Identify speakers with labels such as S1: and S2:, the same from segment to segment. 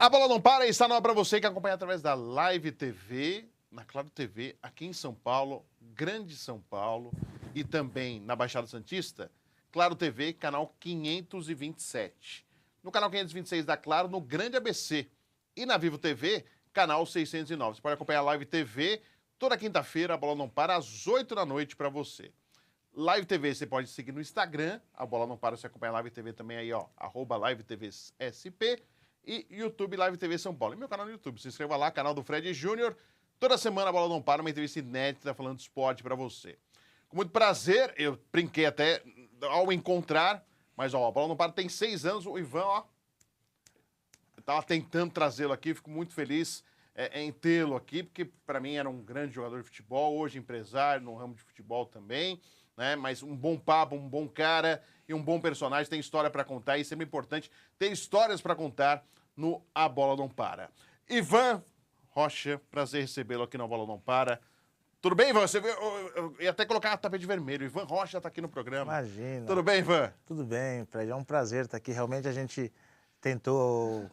S1: A bola não para e está no ar para você que acompanha através da Live TV, na Claro TV, aqui em São Paulo, Grande São Paulo, e também na Baixada Santista, Claro TV, canal 527. No canal 526 da Claro, no Grande ABC. E na Vivo TV, canal 609. Você pode acompanhar a Live TV toda quinta-feira, a bola não para, às 8 da noite para você. Live TV, você pode seguir no Instagram, a bola não para, você acompanha a Live TV também aí, ó, @LiveTVSP. E YouTube Live TV São Paulo. E meu canal no YouTube, se inscreva lá, canal do Fred Júnior. Toda semana a bola não para, uma entrevista inédita falando de esporte para você. Com muito prazer, eu brinquei até ao encontrar, mas ó, a bola não para tem 6 anos, o Ivan, ó, eu tava tentando trazê-lo aqui, fico muito feliz em tê-lo aqui, porque para mim era um grande jogador de futebol, hoje empresário no ramo de futebol também, né? Mas um bom papo, um bom cara e um bom personagem, tem história para contar, e isso é muito importante, ter histórias para contar no A Bola Não Para. Ivan Rocha, prazer recebê-lo aqui no A Bola Não Para. Tudo bem, Ivan? Você viu? Eu ia até colocar a tapete vermelho. Ivan Rocha está aqui no programa.
S2: Imagina.
S1: Tudo bem, Ivan?
S2: Tudo bem, Fred. É um prazer estar aqui. Realmente a gente tentou,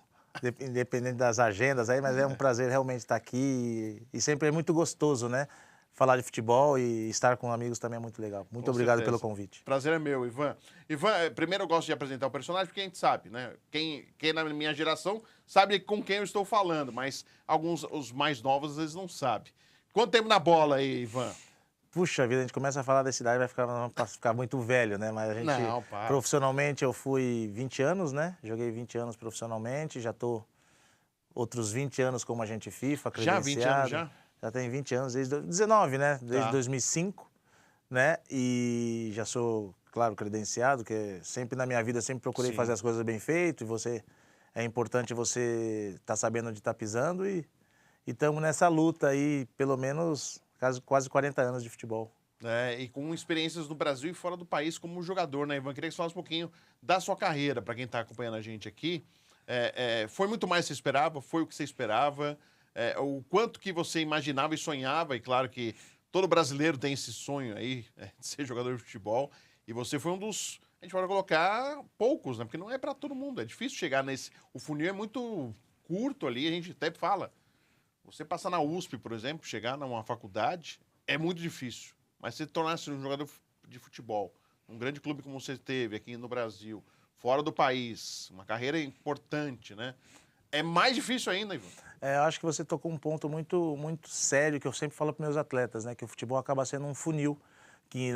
S2: independente das agendas aí, mas é um prazer realmente estar aqui. E sempre é muito gostoso, né? Falar de futebol e estar com amigos também é muito legal. Muito
S1: Com
S2: obrigado
S1: certeza.
S2: pelo convite.
S1: Prazer é meu, Ivan. Ivan, primeiro eu gosto de apresentar o personagem, porque a gente sabe, né? Quem na minha geração sabe com quem eu estou falando, mas alguns, os mais novos, às vezes não sabem. Quanto tempo na bola aí, Ivan?
S2: Puxa vida, a gente começa a falar dessa idade, vai ficar muito velho, né? Mas a gente,
S1: Não, para.
S2: profissionalmente, eu fui 20 anos, né? Joguei 20 anos profissionalmente, já tô outros 20 anos como agente FIFA,
S1: Já
S2: credenciado.
S1: 20 anos já?
S2: Já tem 20 anos, desde 19, né? Desde
S1: Tá.
S2: 2005, né? E já sou, claro, credenciado, que sempre na minha vida sempre procurei
S1: Sim.
S2: fazer as coisas bem feito, e é importante você estar sabendo onde está pisando, e estamos nessa luta aí, pelo menos quase 40 anos de futebol.
S1: E com experiências no Brasil e fora do país como jogador, né, Ivan? Queria que você falasse um pouquinho da sua carreira, para quem está acompanhando a gente aqui. Foi muito mais do que você esperava? Foi o que você esperava? O quanto que você imaginava e sonhava? E claro que todo brasileiro tem esse sonho aí, de ser jogador de futebol. E você foi um dos, a gente pode colocar, poucos, né? Porque não é para todo mundo. É difícil chegar nesse... O funil é muito curto ali, a gente até fala. Você passar na USP, por exemplo, chegar numa faculdade, é muito difícil. Mas se tornar-se um jogador de futebol, um grande clube como você teve aqui no Brasil, fora do país, uma carreira importante, né? É mais difícil ainda, Ivan.
S2: Eu acho que você tocou um ponto muito, muito sério, que eu sempre falo para meus atletas, né? Que o futebol acaba sendo um funil, que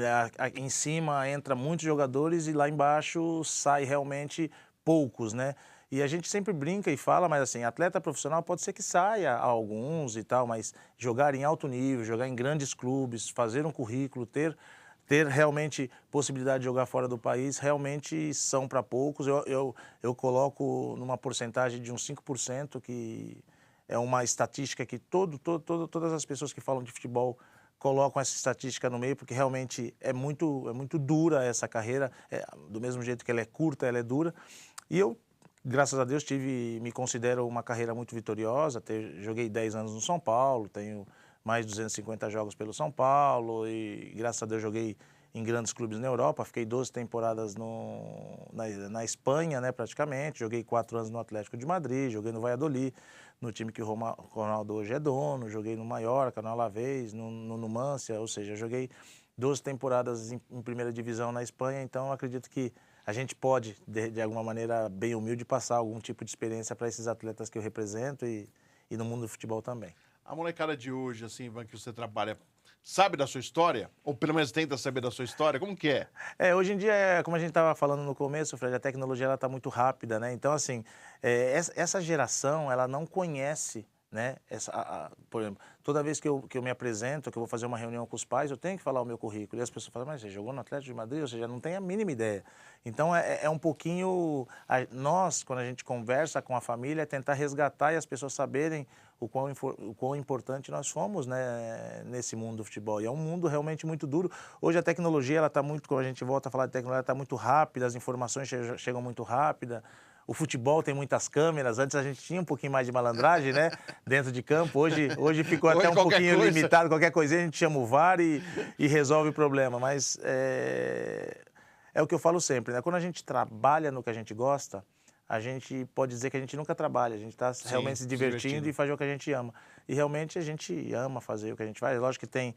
S2: em cima entra muitos jogadores e lá embaixo sai realmente poucos, né? E a gente sempre brinca e fala, mas assim, atleta profissional pode ser que saia alguns e tal, mas jogar em alto nível, jogar em grandes clubes, fazer um currículo, ter realmente possibilidade de jogar fora do país, realmente são para poucos. Eu coloco numa porcentagem de uns 5%, que é uma estatística que todas as pessoas que falam de futebol colocam essa estatística no meio, porque realmente é muito dura essa carreira, do mesmo jeito que ela é curta, ela é dura. E eu, graças a Deus, me considero uma carreira muito vitoriosa. Joguei 10 anos no São Paulo, tenho mais de 250 jogos pelo São Paulo e, graças a Deus, joguei em grandes clubes na Europa. Fiquei 12 temporadas na Espanha, né, praticamente. Joguei 4 anos no Atlético de Madrid, joguei no Valladolid, no time que o Ronaldo hoje é dono. Joguei no Mallorca, no Alavés, no Numancia, ou seja, joguei 12 temporadas em primeira divisão na Espanha. Então, acredito que a gente pode, de alguma maneira bem humilde, passar algum tipo de experiência para esses atletas que eu represento e no mundo do futebol também.
S1: A molecada de hoje, assim, Ivan, que você trabalha, sabe da sua história? Ou pelo menos tenta saber da sua história? Como que é?
S2: Hoje em dia, como a gente estava falando no começo, Fred, a tecnologia está muito rápida, né? Então, assim, essa geração, ela não conhece, né? Por exemplo, toda vez que eu me apresento, que eu vou fazer uma reunião com os pais, eu tenho que falar o meu currículo. E as pessoas falam, mas você jogou no Atlético de Madrid? Ou seja, não tem a mínima ideia. Então, é um pouquinho... Nós, quando a gente conversa com a família, é tentar resgatar e as pessoas saberem o quão importante nós fomos, né, nesse mundo do futebol. E é um mundo realmente muito duro. Hoje a tecnologia, ela está muito, quando a gente volta a falar de tecnologia, ela está muito rápida, as informações chegam muito rápida. O futebol tem muitas câmeras. Antes a gente tinha um pouquinho mais de malandragem, né, dentro de campo. Hoje ficou até um pouquinho limitado. Qualquer coisinha a gente chama o VAR e resolve o problema. Mas é o que eu falo sempre, né? Quando a gente trabalha no que a gente gosta, a gente pode dizer que a gente nunca trabalha, a gente está realmente se divertindo e fazer o que a gente ama. E realmente a gente ama fazer o que a gente faz. Lógico que tem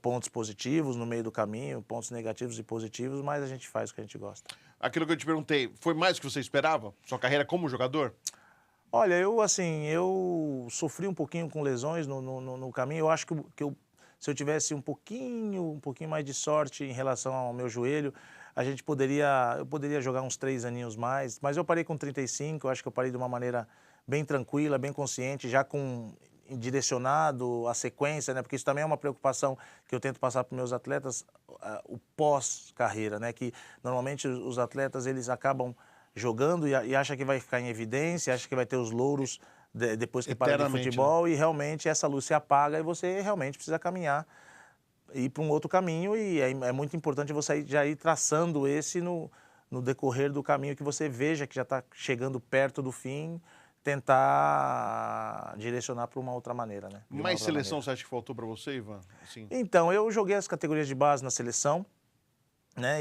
S2: pontos positivos no meio do caminho, pontos negativos e positivos, mas a gente faz o que a gente gosta.
S1: Aquilo que eu te perguntei, foi mais do que você esperava? Sua carreira como jogador?
S2: Olha, eu sofri um pouquinho com lesões no caminho. Eu acho que se eu tivesse um pouquinho mais de sorte em relação ao meu joelho, eu poderia jogar uns 3 aninhos mais. Mas eu parei com 35, eu acho que eu parei de uma maneira bem tranquila, bem consciente, já direcionado a sequência, né? Porque isso também é uma preocupação que eu tento passar para os meus atletas, o pós-carreira, né? Que normalmente os atletas eles acabam jogando e acha que vai ficar em evidência, acha que vai ter os louros depois que para de futebol, né? E realmente essa luz se apaga e você realmente precisa caminhar, ir para um outro caminho, e é muito importante você já ir traçando esse no decorrer do caminho, que você veja que já está chegando perto do fim, tentar direcionar para uma outra maneira, né?
S1: Mais seleção você acha que faltou para você, Ivan? Assim.
S2: Então, eu joguei as categorias de base na seleção, né?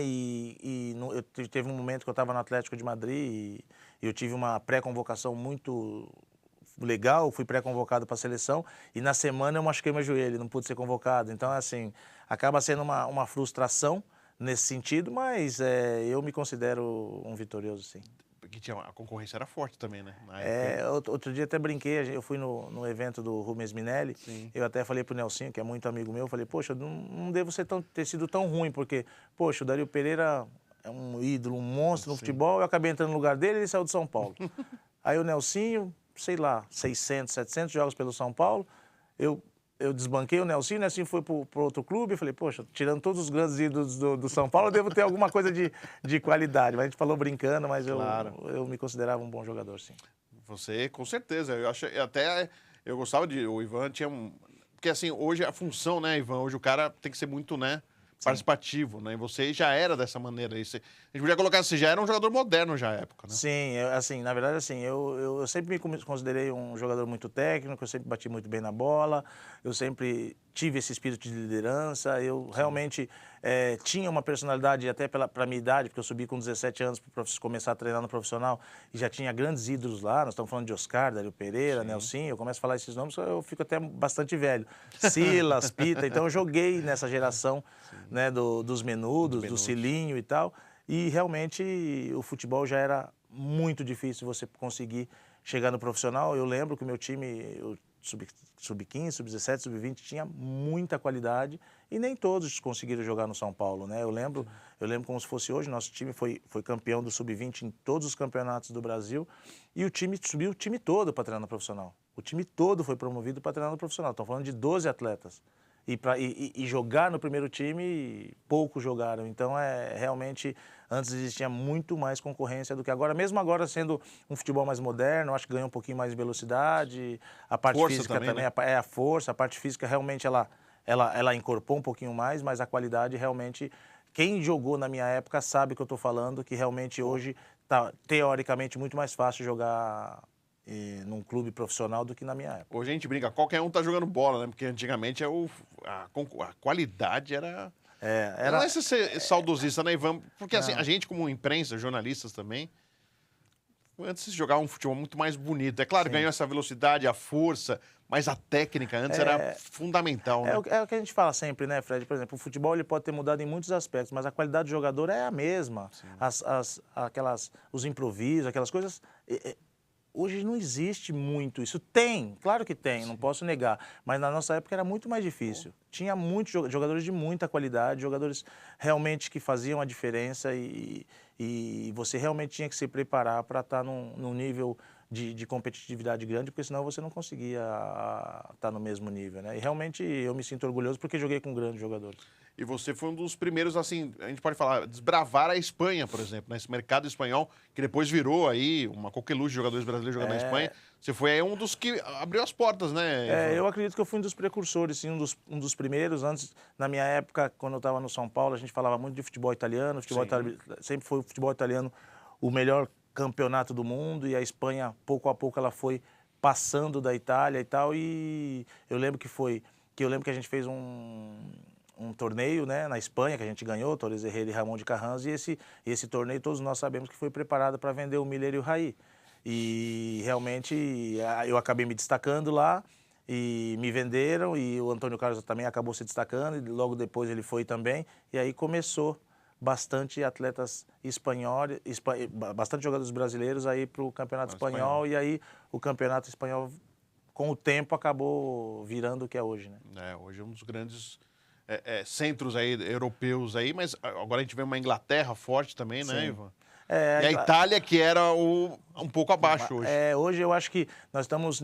S2: Teve um momento que eu estava no Atlético de Madrid e eu tive uma pré-convocação muito legal, fui pré-convocado para a seleção e na semana eu machuquei meu joelho, não pude ser convocado. Então, assim, acaba sendo uma frustração nesse sentido, mas eu me considero um vitorioso, sim.
S1: Porque a concorrência era forte também, né? Na época.
S2: Outro dia até brinquei, eu fui no evento do Rubens Minelli, sim. Eu até falei pro Nelsinho, que é muito amigo meu, falei, poxa, não devo ter sido tão ruim, porque, poxa, o Dario Pereira é um ídolo, um monstro no futebol, eu acabei entrando no lugar dele e ele saiu de São Paulo. Aí o Nelsinho, sei lá, 600, 700 jogos pelo São Paulo, eu desbanquei o Nelsinho foi pro outro clube, e falei, poxa, tirando todos os grandes ídolos do São Paulo, eu devo ter alguma coisa de qualidade. Mas a gente falou brincando, mas claro. eu me considerava um bom jogador, sim.
S1: Você, com certeza. Eu gostava o Ivan tinha porque assim, hoje a função, né, Ivan, hoje o cara tem que ser muito, né, participativo, né? E você já era dessa maneira. A gente podia colocar assim, já era um jogador moderno já à época, né?
S2: Sim, na verdade, assim, eu sempre me considerei um jogador muito técnico, eu sempre bati muito bem na bola, eu sempre tive esse espírito de liderança, eu realmente tinha uma personalidade até para a minha idade, porque eu subi com 17 anos para começar a treinar no profissional e já tinha grandes ídolos lá, nós estamos falando de Oscar, Dario Pereira, Nelsinho, eu começo a falar esses nomes, eu fico até bastante velho. Silas, Pita, então eu joguei nessa geração, né, dos Menudos, do Cilinho e tal, e realmente o futebol já era muito difícil você conseguir chegar no profissional. Eu lembro que o meu time, sub-15, sub-17, sub-20, tinha muita qualidade e nem todos conseguiram jogar no São Paulo, né? Eu lembro como se fosse hoje, nosso time foi campeão do sub-20 em todos os campeonatos do Brasil e subiu o time todo para treinar no profissional. O time todo foi promovido para treinar no profissional. Estamos falando de 12 atletas. E jogar no primeiro time, poucos jogaram. Então, realmente, antes existia muito mais concorrência do que agora. Mesmo agora sendo um futebol mais moderno, acho que ganha um pouquinho mais de velocidade. A parte força física também, né? A força, a parte física realmente ela incorporou um pouquinho mais, mas a qualidade realmente... Quem jogou na minha época sabe o que eu estou falando, que realmente hoje está, teoricamente, muito mais fácil jogar... num clube profissional do que na minha época.
S1: Hoje a gente brinca, qualquer um tá jogando bola, né? Porque antigamente a qualidade era... Não é ser saudosista, né, Ivan? Porque assim, a gente como imprensa, jornalistas também, antes de jogar um futebol muito mais bonito. É claro, ganhou essa velocidade, a força, mas a técnica antes era fundamental, né?
S2: É o que a gente fala sempre, né, Fred? Por exemplo, o futebol ele pode ter mudado em muitos aspectos, mas a qualidade do jogador é a mesma. Os improvisos, aquelas coisas... Hoje não existe muito isso. Tem, claro que tem, não posso negar. Mas na nossa época era muito mais difícil. Tinha muitos jogadores de muita qualidade, jogadores realmente que faziam a diferença e você realmente tinha que se preparar para estar num nível de competitividade grande, porque senão você não conseguia estar no mesmo nível, né? E realmente eu me sinto orgulhoso porque joguei com grandes jogadores.
S1: E você foi um dos primeiros, assim, a gente pode falar, desbravar a Espanha, por exemplo, nesse mercado espanhol, que depois virou aí uma coqueluche de jogadores brasileiros jogando na Espanha. Você foi aí um dos que abriu as portas, né?
S2: Eu acredito que eu fui um dos precursores, sim, um dos primeiros. Antes, na minha época, quando eu estava no São Paulo, a gente falava muito de futebol italiano. Sempre foi o futebol italiano o melhor campeonato do mundo, e a Espanha, pouco a pouco, ela foi passando da Itália e tal, e eu lembro que a gente fez um torneio, né, na Espanha, que a gente ganhou, Torres Herrera e Ramon de Carranza, e esse torneio todos nós sabemos que foi preparado para vender o Miller e o Raí. E realmente eu acabei me destacando lá, e me venderam, e o Antônio Carlos também acabou se destacando, e logo depois ele foi também, e aí começou bastante atletas espanhóis, bastante jogadores brasileiros aí para o Campeonato Espanhol, e aí o Campeonato Espanhol, com o tempo, acabou virando o que é hoje, né?
S1: Hoje é um dos grandes centros aí, europeus aí, mas agora a gente vê uma Inglaterra forte também, né, Ivan? E a Itália, que era um pouco abaixo hoje.
S2: Hoje eu acho que nós estamos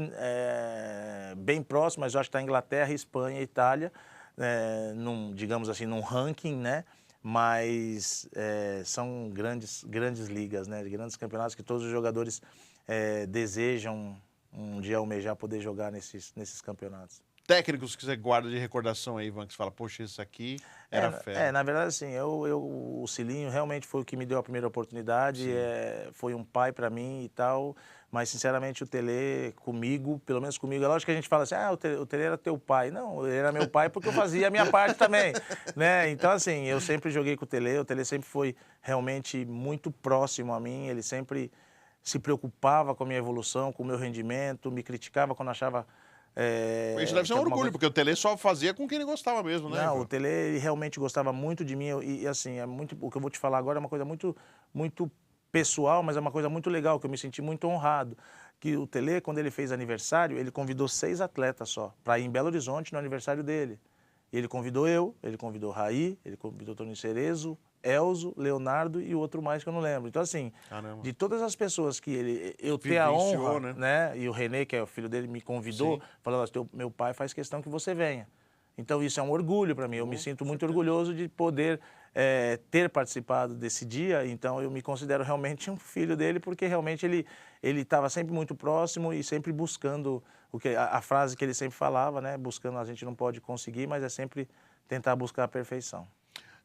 S2: bem próximos, mas eu acho que está Inglaterra, Espanha e Itália, digamos assim, num ranking, né? Mas são grandes ligas, né? Grandes campeonatos que todos os jogadores desejam um dia almejar poder jogar nesses campeonatos.
S1: Técnicos que você guarda de recordação aí, Ivan, que você fala, poxa, esse aqui era fera.
S2: Na verdade, assim, o Cilinho realmente foi o que me deu a primeira oportunidade, foi um pai para mim e tal, mas sinceramente o Tele comigo, pelo menos comigo, é lógico que a gente fala assim, o Tele era teu pai. Não, ele era meu pai porque eu fazia a minha parte também, né? Então, assim, eu sempre joguei com o Tele sempre foi realmente muito próximo a mim, ele sempre se preocupava com a minha evolução, com o meu rendimento, me criticava quando achava...
S1: Isso deve ser um orgulho, porque o Tele só fazia com quem ele gostava mesmo, né?
S2: Não, o Tele ele realmente gostava muito de mim e assim, o que eu vou te falar agora é uma coisa muito, muito pessoal, mas é uma coisa muito legal, que eu me senti muito honrado. Que o Tele, quando ele fez aniversário, ele convidou 6 atletas só, para ir em Belo Horizonte no aniversário dele. Ele convidou ele convidou Raí, ele convidou Tony Cerezo, Elzo, Leonardo e o outro mais que eu não lembro. Então, assim,
S1: caramba,
S2: de todas as pessoas que eu tenho a honra, né? E o René, que é o filho dele, me convidou, falando assim, meu pai faz questão que você venha. Então, isso é um orgulho para mim. Eu me sinto muito orgulhoso de poder ter participado desse dia. Então, eu me considero realmente um filho dele, porque realmente ele estava sempre muito próximo e sempre buscando a frase que ele sempre falava, né? Buscando, a gente não pode conseguir, mas é sempre tentar buscar a perfeição.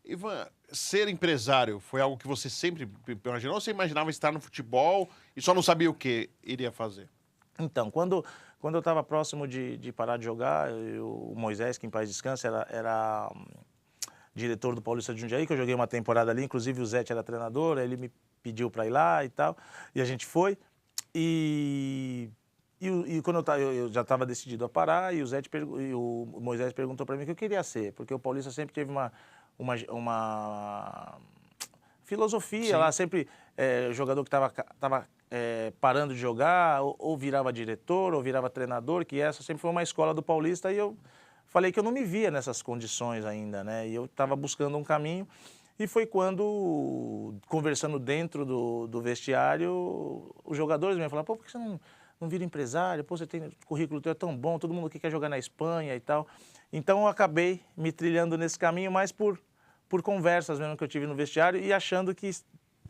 S1: Ivan, ser empresário foi algo que você sempre imaginou ou você imaginava estar no futebol e só não sabia o que iria fazer?
S2: Então, quando eu estava próximo de parar de jogar, o Moisés, que em paz descanse, era diretor do Paulista de Jundiaí, que eu joguei uma temporada ali, inclusive o Zete era treinador, ele me pediu para ir lá e tal, e a gente foi. E quando eu já estava decidido a parar, e o Moisés perguntou para mim o que eu queria ser, porque o Paulista sempre teve uma filosofia lá, sempre jogador que estava parando de jogar, ou virava diretor, ou virava treinador, que essa sempre foi uma escola do Paulista, e eu falei que eu não me via nessas condições ainda, né? E eu estava buscando um caminho, e foi quando, conversando dentro do vestiário, os jogadores me falaram, pô, por que você não vira empresário? Pô, você tem currículo teu é tão bom, todo mundo aqui quer jogar na Espanha e tal. Então eu acabei me trilhando nesse caminho, mais por conversas mesmo que eu tive no vestiário e achando que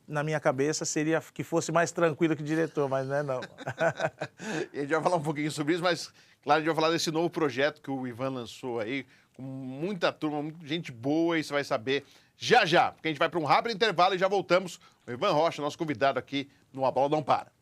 S2: na minha cabeça seria que fosse mais tranquilo que diretor, mas não é não.
S1: E a gente vai falar um pouquinho sobre isso, mas claro, a gente vai falar desse novo projeto que o Ivan lançou aí, com muita turma, muita gente boa, e você vai saber já, porque a gente vai para um rápido intervalo e já voltamos. O Ivan Rocha, nosso convidado aqui no A Bola Não Para.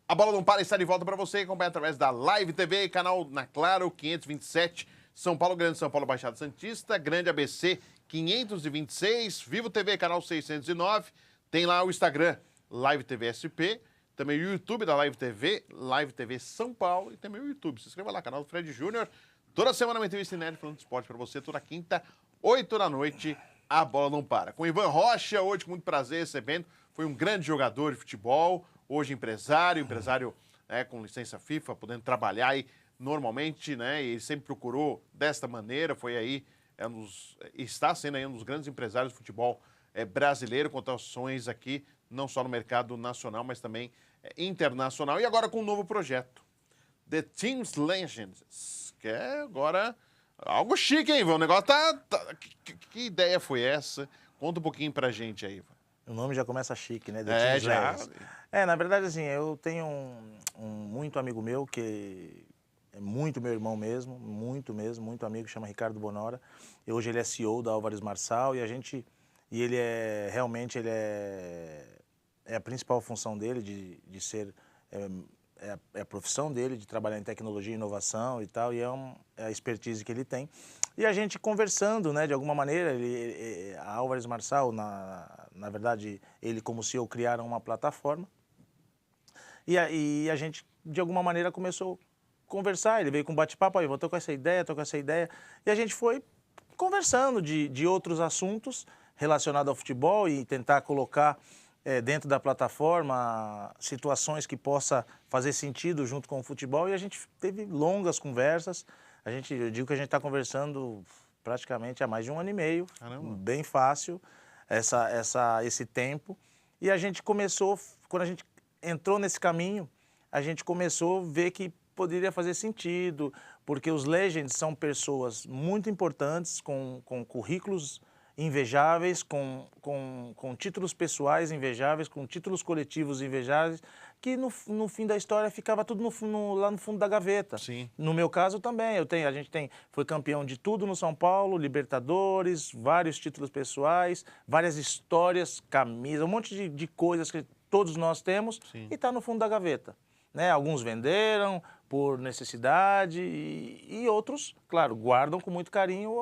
S1: A Bola Não Para está de volta para você, acompanha através da Live TV, canal na Claro 527, São Paulo, Grande São Paulo, Baixada Santista, Grande ABC 526, Vivo TV, canal 609, tem lá o Instagram, Live TV SP, também o YouTube da Live TV São Paulo e também o YouTube. Se inscreva lá, canal do Fred Júnior. Toda semana uma entrevista inédita falando de esporte para você, toda quinta, 8 da noite, A Bola Não Para. Com o Ivan Rocha, hoje com muito prazer recebendo, foi um grande jogador de futebol, hoje empresário com licença FIFA, podendo trabalhar aí normalmente, né? E ele sempre procurou desta maneira, foi aí, está sendo aí um dos grandes empresários do futebol brasileiro, com atuações aqui, não só no mercado nacional, mas também internacional. E agora com um novo projeto, The Teams Legends, que é agora algo chique, hein, Ivan? O negócio que ideia foi essa? Conta um pouquinho pra gente aí, Ivan.
S2: O nome já começa chique, né? The Teams Legends. Na verdade, assim, eu tenho um muito amigo meu que é muito meu irmão mesmo, muito amigo, chama Ricardo Bonora. E hoje ele é CEO da Álvares Marçal e ele é realmente é a principal função dele de ser é a profissão dele de trabalhar em tecnologia e inovação e tal, e é a expertise que ele tem. E a gente conversando, né, de alguma maneira, a Álvares Marçal, na verdade, ele como CEO criaram uma plataforma, e a gente, de alguma maneira, começou a conversar. Ele veio com bate-papo, aí, tô com essa ideia, e a gente foi conversando de outros assuntos relacionados ao futebol e tentar colocar dentro da plataforma situações que possa fazer sentido junto com o futebol, e a gente teve longas conversas. Eu digo que a gente está conversando praticamente há mais de 1 ano e meio. Caramba. Bem fácil esse tempo. E a gente começou, quando a gente entrou nesse caminho, a gente começou a ver que poderia fazer sentido, porque os Legends são pessoas muito importantes, com currículos invejáveis, com títulos pessoais invejáveis, com títulos coletivos invejáveis, que no fim da história ficava tudo lá no fundo da gaveta.
S1: Sim.
S2: No meu caso também, a gente foi campeão de tudo no São Paulo, Libertadores, vários títulos pessoais, várias histórias, camisas, um monte de coisas que todos nós temos. Sim. E está no fundo da gaveta. Né? Alguns venderam por necessidade e outros, claro, guardam com muito carinho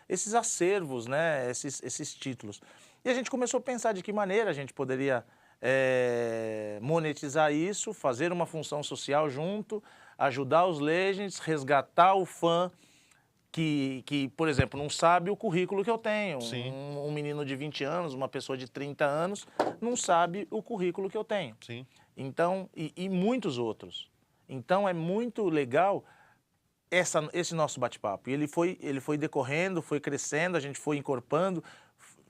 S2: esses acervos, né? esses títulos. E a gente começou a pensar de que maneira a gente poderia monetizar isso, fazer uma função social junto, ajudar os Legends, resgatar o fã que, por exemplo, não sabe o currículo que eu tenho. Um menino de 20 anos, uma pessoa de 30 anos, não sabe o currículo que eu tenho.
S1: Sim.
S2: Então, e muitos outros. Então, é muito legal esse nosso bate-papo. E ele foi decorrendo, foi crescendo, a gente foi encorpando,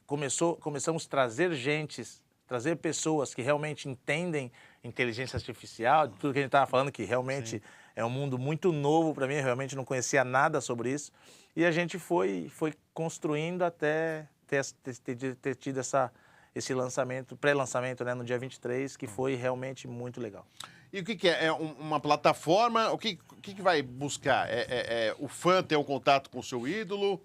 S2: começamos a trazer pessoas que realmente entendem inteligência artificial, tudo que a gente estava falando, que realmente é um mundo muito novo para mim, eu realmente não conhecia nada sobre isso. E a gente foi construindo até ter tido esse lançamento, pré-lançamento, né, no dia 23, que foi realmente muito legal.
S1: E o que é? É uma plataforma? O que vai buscar? O fã ter um contato com o seu ídolo?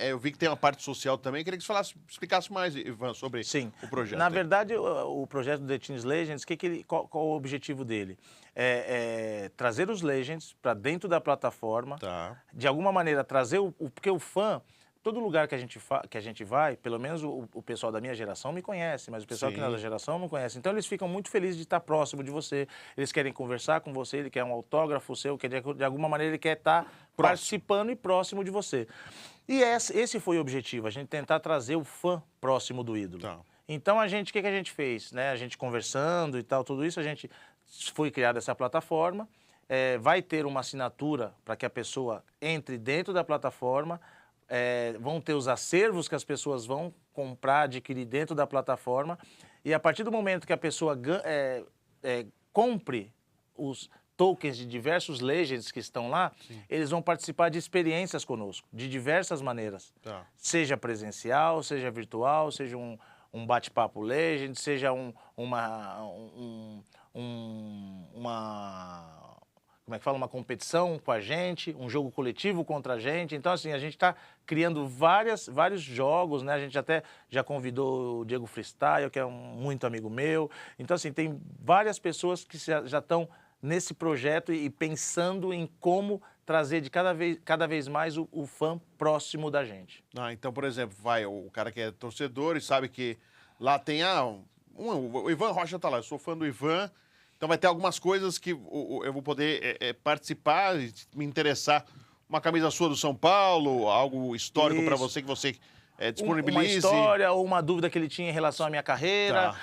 S1: Eu vi que tem uma parte social também. Queria que você explicasse mais, Ivan, sobre o projeto.
S2: Na verdade, o projeto do The Teens Legends, qual o objetivo dele? Trazer os Legends para dentro da plataforma, de alguma maneira trazer porque o fã, todo lugar que a gente vai, pelo menos o pessoal da minha geração me conhece, mas o pessoal que não é da geração não conhece. Então eles ficam muito felizes de estar próximo de você, eles querem conversar com você, ele quer um autógrafo seu, de alguma maneira ele quer estar participando e próximo de você. E esse foi o objetivo, a gente tentar trazer o fã próximo do ídolo. Então o que a gente fez? Né? A gente conversando e tal, tudo isso, a gente foi criada essa plataforma, vai ter uma assinatura para que a pessoa entre dentro da plataforma, vão ter os acervos que as pessoas vão comprar, adquirir dentro da plataforma, e a partir do momento que a pessoa compre os tokens de diversos Legends que estão lá, eles vão participar de experiências conosco, de diversas maneiras. Seja presencial, seja virtual, seja um bate-papo Legend, seja uma competição com a gente, um jogo coletivo contra a gente. Então, assim, a gente está criando vários jogos, né? A gente até já convidou o Diego Freestyle, que é muito amigo meu. Então, assim, tem várias pessoas que já estão nesse projeto e pensando em como trazer cada vez mais o fã próximo da gente.
S1: Então, por exemplo, o cara que é torcedor e sabe que lá tem o Ivan Rocha tá lá, eu sou fã do Ivan. Então vai ter algumas coisas que eu vou poder participar, me interessar. Uma camisa sua do São Paulo, algo histórico para você que você disponibilize.
S2: Uma história ou uma dúvida que ele tinha em relação à minha carreira,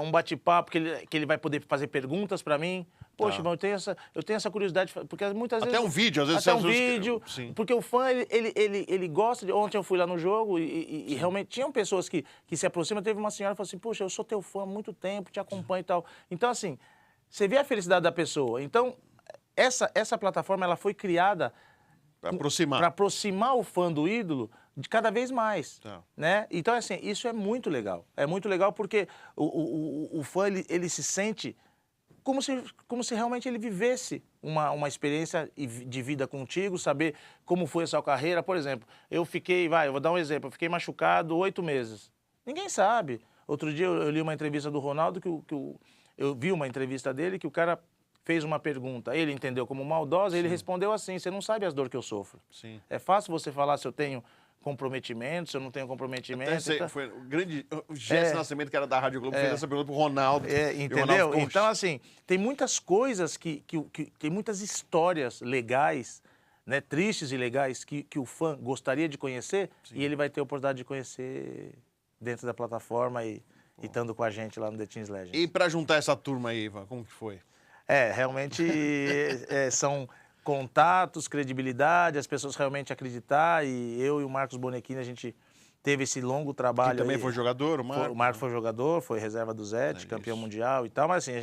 S2: um bate-papo que ele vai poder fazer perguntas para mim. Poxa, mas eu tenho essa curiosidade, porque muitas vezes...
S1: Até um vídeo, às vezes...
S2: Até um vídeo, porque o fã, ele gosta de... Ontem eu fui lá no jogo e realmente tinham pessoas que se aproximam. Teve uma senhora que falou assim, poxa, eu sou teu fã há muito tempo, te acompanho e tal. Então, assim, você vê a felicidade da pessoa. Então, essa plataforma, ela foi criada... Para aproximar o fã do ídolo de cada vez mais, né? Então, assim, isso é muito legal. É muito legal porque o fã, ele se sente como se realmente ele vivesse uma experiência de vida contigo, saber como foi a sua carreira. Por exemplo, eu vou dar um exemplo, eu fiquei machucado 8 meses. Ninguém sabe. Outro dia eu li uma entrevista do Ronaldo, eu vi uma entrevista dele que o cara fez uma pergunta, ele entendeu como maldosa, ele respondeu assim: você não sabe as dores que eu sofro.
S1: Sim.
S2: É fácil você falar se eu tenho comprometimento, se eu não tenho comprometimento.
S1: Foi o Gerson Nascimento, que era da Rádio Globo, fez essa pergunta pro Ronaldo.
S2: Entendeu? Ronaldo, então, assim, tem muitas coisas tem muitas histórias legais, né, tristes e legais, que o fã gostaria de conhecer. Sim. E ele vai ter a oportunidade de conhecer dentro da plataforma e estando com a gente lá no The Teams Legends.
S1: E para juntar essa turma aí, Ivan, como que foi?
S2: Realmente são contatos, credibilidade, as pessoas realmente acreditar, e eu e o Marcos Bonequini, a gente teve esse longo trabalho.
S1: Que também foi jogador, o Marcos?
S2: O Marcos foi jogador, foi reserva do Zete, campeão mundial e tal, mas assim, a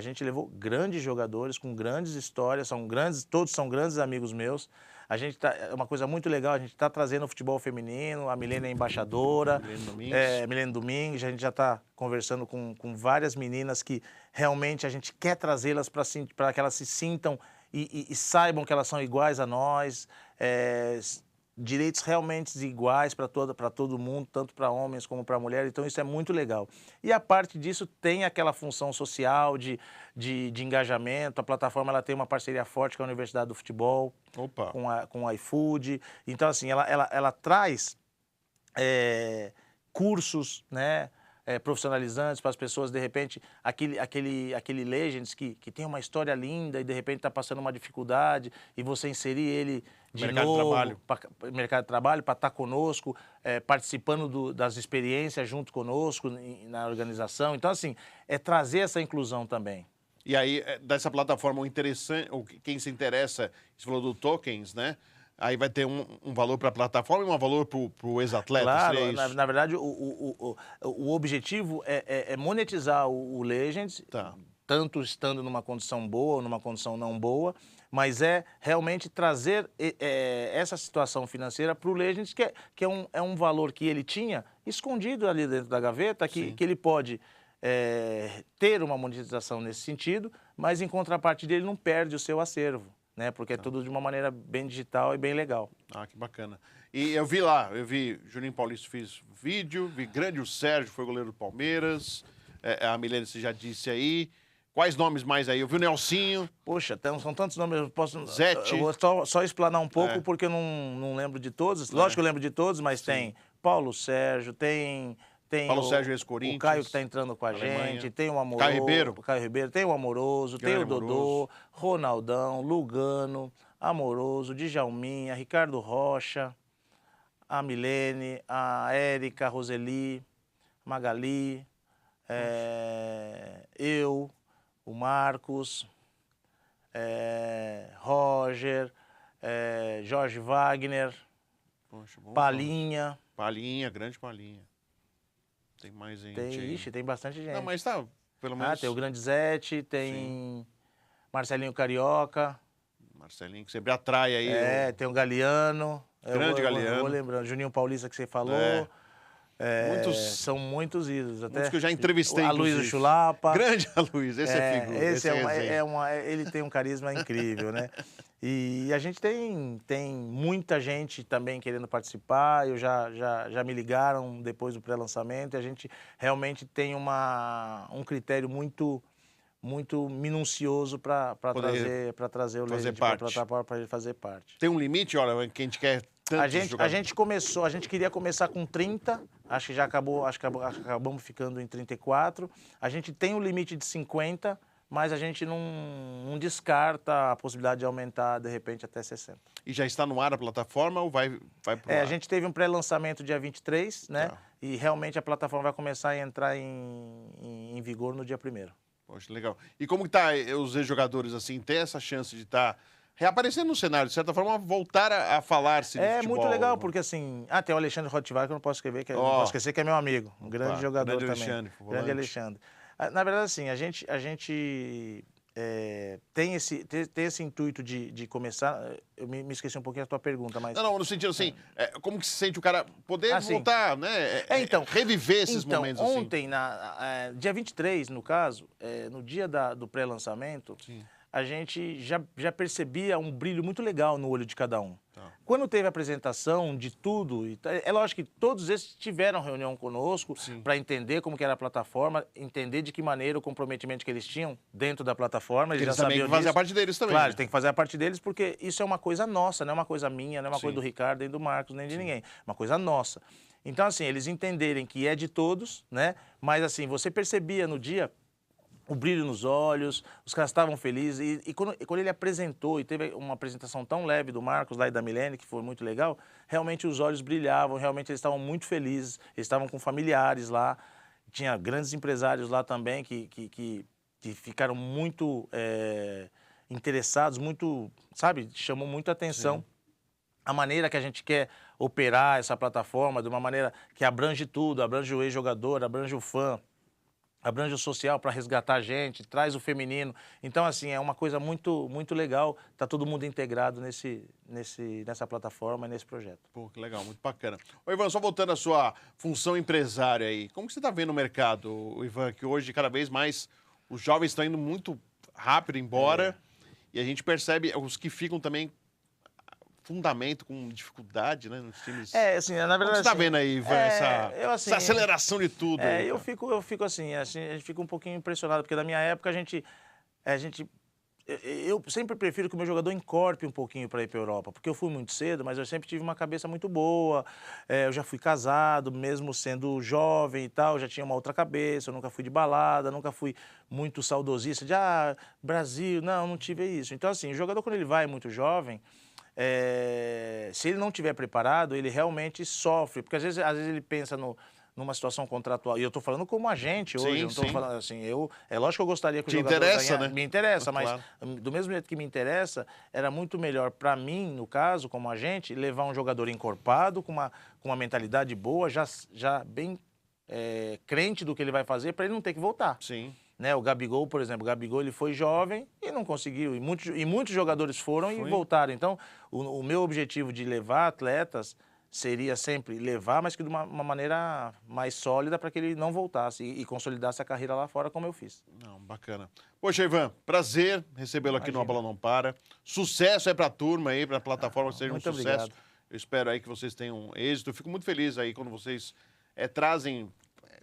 S2: gente levou grandes jogadores com grandes histórias, todos são grandes amigos meus. É uma coisa muito legal, a gente está trazendo o futebol feminino, a Milene é embaixadora, Milene Domingues, a gente já está conversando com várias meninas que realmente a gente quer trazê-las para que elas se sintam e saibam que elas são iguais a nós, direitos realmente iguais para todo mundo, tanto para homens como para mulheres, então isso é muito legal. E a parte disso tem aquela função social de engajamento, a plataforma ela tem uma parceria forte com a Universidade do Futebol, com a iFood, então assim, ela traz cursos, né, profissionalizantes para as pessoas, de repente, aquele Legends que tem uma história linda e de repente está passando uma dificuldade e você inserir ele de novo no mercado de trabalho para estar conosco, participando das experiências junto conosco na organização. Então, assim, trazer essa inclusão também.
S1: E aí, dessa plataforma, quem se interessa, você falou do tokens, né? Aí vai ter um valor para a plataforma e um valor para o ex-atleta?
S2: Claro, na verdade, o objetivo é monetizar o Legends, tanto estando numa condição boa ou numa condição não boa, mas realmente trazer essa situação financeira para o Legends, que é um valor que ele tinha escondido ali dentro da gaveta, que ele pode ter uma monetização nesse sentido, mas em contraparte dele não perde o seu acervo, né? Porque é tudo de uma maneira bem digital e bem legal.
S1: Ah, que bacana. E eu vi Juninho Paulista fez vídeo, vi grande o Sérgio, foi goleiro do Palmeiras, a Milene você já disse aí. Quais nomes mais aí? Eu vi o Nelsinho.
S2: Poxa, são tantos nomes,
S1: Zete.
S2: Eu vou só explanar um pouco, porque eu não lembro de todos. Lógico que eu lembro de todos, mas tem Paulo Sérgio, tem
S1: Paulo Sérgio ex-Corinthians.
S2: O Caio que está entrando com a gente, tem o Amoroso.
S1: Caio Ribeiro.
S2: Tem o Amoroso, tem o Dodô, Ronaldão, Lugano, Amoroso, Djalminha, Ricardo Rocha, a Milene, a Érica, a Roseli, Magali, eu, o Marcos, Roger, Jorge Wagner,
S1: Poxa,
S2: Palinha.
S1: Palinha, grande Palinha. Tem mais gente aí.
S2: Tem bastante gente.
S1: Não, mas tá, pelo menos...
S2: tem o Grande Zete, tem Marcelinho Carioca.
S1: Marcelinho, que sempre atrai aí.
S2: Tem o Galeano.
S1: Grande Galeano.
S2: Eu vou lembrando. Juninho Paulista, que você falou. São muitos ídolos. Até
S1: muitos que eu já entrevistei.
S2: A Luísa Chulapa.
S1: Grande Luiz, esse é figura.
S2: Ele tem um carisma incrível, né? E a gente tem muita gente também querendo participar. Já me ligaram depois do pré-lançamento. E a gente realmente tem um critério muito minucioso para trazer o Legend para a plataforma para ele fazer parte.
S1: Tem um limite, olha, que a gente quer tantos
S2: a gente queria começar com 30, acho que acabamos ficando em 34. A gente tem um limite de 50, mas a gente não descarta a possibilidade de aumentar, de repente, até 60.
S1: E já está no ar a plataforma ou vai pro ar?
S2: A gente teve um pré-lançamento dia 23, né? E realmente a plataforma vai começar a entrar em vigor no dia 1º.
S1: Poxa, legal. E como que tá os ex-jogadores, assim, ter essa chance de estar reaparecendo no cenário, de certa forma, voltar a falar-se de futebol?
S2: Muito legal, porque assim... tem o Alexandre Rottweiler, que eu não posso esquecer, não posso esquecer, que é meu amigo, um grande jogador
S1: grande
S2: também.
S1: Alexandre,
S2: grande Alexandre. Na verdade, assim, a gente tem esse intuito de começar... Eu me esqueci um pouquinho da tua pergunta, mas...
S1: Não, no sentido assim, como que se sente o cara poder voltar, né? Reviver esses momentos
S2: ontem, dia 23, no caso, no dia do pré-lançamento, a gente já percebia um brilho muito legal no olho de cada um.
S1: Tá.
S2: Quando teve a apresentação de tudo, é lógico que todos esses tiveram reunião conosco para entender como que era a plataforma, entender de que maneira o comprometimento que eles tinham dentro da plataforma. Eles
S1: Eles
S2: já
S1: também
S2: sabiam
S1: têm que fazer
S2: disso.
S1: a parte deles também.
S2: Claro,
S1: né?
S2: tem que fazer a parte deles porque isso é uma coisa nossa, não é uma coisa minha, não é uma coisa
S1: Sim.
S2: do Ricardo, nem do Marcos, nem de ninguém. É uma coisa nossa. Então, assim, eles entenderem que é de todos, né? Mas, assim, você percebia no dia o brilho nos olhos, os caras estavam felizes. E quando ele apresentou, e teve uma apresentação tão leve do Marcos lá e da Milene, que foi muito legal, realmente os olhos brilhavam, realmente eles estavam muito felizes, eles estavam com familiares lá, tinha grandes empresários lá também que ficaram muito interessados, muito, sabe, chamou muito a atenção.
S1: Sim.
S2: A maneira que a gente quer operar essa plataforma, de uma maneira que abrange tudo, abrange o ex-jogador, abrange o fã, abrange o social para resgatar a gente, traz o feminino. Então, assim, é uma coisa muito, muito legal. Tá todo mundo integrado nessa plataforma e nesse projeto.
S1: Pô, que legal, muito bacana. Ô, Ivan, só voltando à sua função empresária aí, como que você está vendo o mercado, Ivan, que hoje cada vez mais os jovens estão indo muito rápido embora e a gente percebe os que ficam também fundamento com dificuldade, né, nos times.
S2: Assim, na verdade...
S1: Como você está
S2: assim,
S1: vendo aí, Ivan, essa aceleração de tudo? Aí,
S2: eu fico assim, a gente fica um pouquinho impressionado, porque na minha época eu sempre prefiro que o meu jogador encorpe um pouquinho para ir para a Europa, porque eu fui muito cedo, mas eu sempre tive uma cabeça muito boa, eu já fui casado, mesmo sendo jovem e tal, já tinha uma outra cabeça, eu nunca fui de balada, nunca fui muito saudosista de, Brasil, não tive isso. Então, assim, o jogador quando ele vai muito jovem, se ele não estiver preparado, ele realmente sofre, porque às vezes ele pensa numa situação contratual, e eu estou falando como agente hoje,
S1: Sim,
S2: eu não estou
S1: sim.
S2: falando assim, é lógico que eu gostaria que o
S1: Te
S2: jogador
S1: interessa, né?
S2: Me interessa,
S1: Claro.
S2: mas do mesmo jeito que me interessa, era muito melhor para mim, no caso, como agente, levar um jogador encorpado, com uma mentalidade boa, já bem crente do que ele vai fazer, para ele não ter que voltar.
S1: Sim.
S2: Né, o Gabigol, por exemplo, ele foi jovem e não conseguiu, e muitos jogadores foram e voltaram. Então, o meu objetivo de levar atletas seria sempre levar, mas que de uma maneira mais sólida para que ele não voltasse e consolidasse a carreira lá fora, como eu fiz.
S1: Não, bacana. Poxa, Ivan, prazer recebê-lo aqui no A Bola Não Para. Sucesso aí para a turma aí, para a plataforma, que seja um
S2: muito
S1: sucesso.
S2: obrigado.
S1: Eu espero aí que vocês tenham êxito. Eu fico muito feliz aí quando vocês trazem...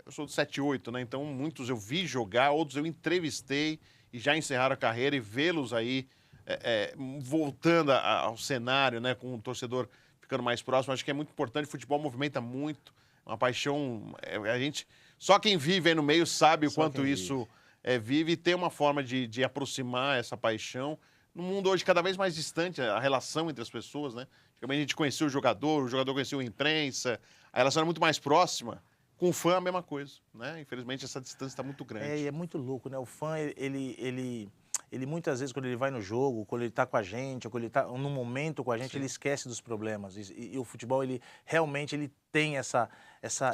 S1: Eu sou do 7-8, né? Então, muitos eu vi jogar, outros eu entrevistei e já encerraram a carreira e vê-los aí voltando ao cenário, né? Com o torcedor ficando mais próximo. Acho que é muito importante. O futebol movimenta muito. Uma paixão... Só quem vive aí no meio sabe o quanto isso vive e tem uma forma de aproximar essa paixão. No mundo hoje cada vez mais distante, a relação entre as pessoas, né? Antigamente a gente conhecia o jogador conhecia a imprensa. A relação era muito mais próxima. Com o fã, a mesma coisa, né? Infelizmente, essa distância está muito grande.
S2: E é muito louco, né? O fã, ele muitas vezes, quando ele vai no jogo, quando ele está com a gente, ou quando ele está num momento com a gente, ele esquece dos problemas. E o futebol, realmente ele tem essa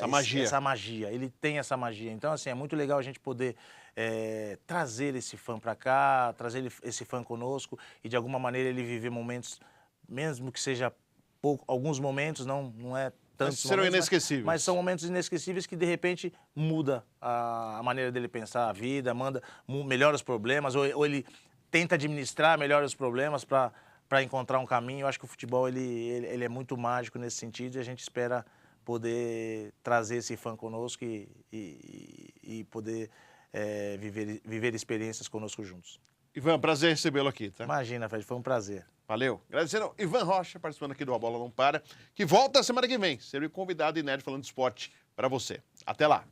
S2: magia. Ele tem essa magia. Então, assim, é muito legal a gente poder trazer esse fã para cá, trazer esse fã conosco e, de alguma maneira, ele viver momentos, mesmo que seja alguns momentos, não é tantos
S1: serão
S2: momentos,
S1: inesquecíveis.
S2: mas são momentos inesquecíveis que, de repente, muda a maneira dele pensar a vida, melhora os problemas, ou ele tenta administrar melhor os problemas para encontrar um caminho. Eu acho que o futebol ele é muito mágico nesse sentido e a gente espera poder trazer esse fã conosco e poder viver experiências conosco juntos.
S1: Ivan, prazer recebê-lo aqui, tá?
S2: Imagina, Fred, foi um prazer.
S1: Valeu. Agradecendo Ivan Rocha, participando aqui do A Bola Não Para, que volta semana que vem. Será um convidado inédito falando de esporte para você. Até lá.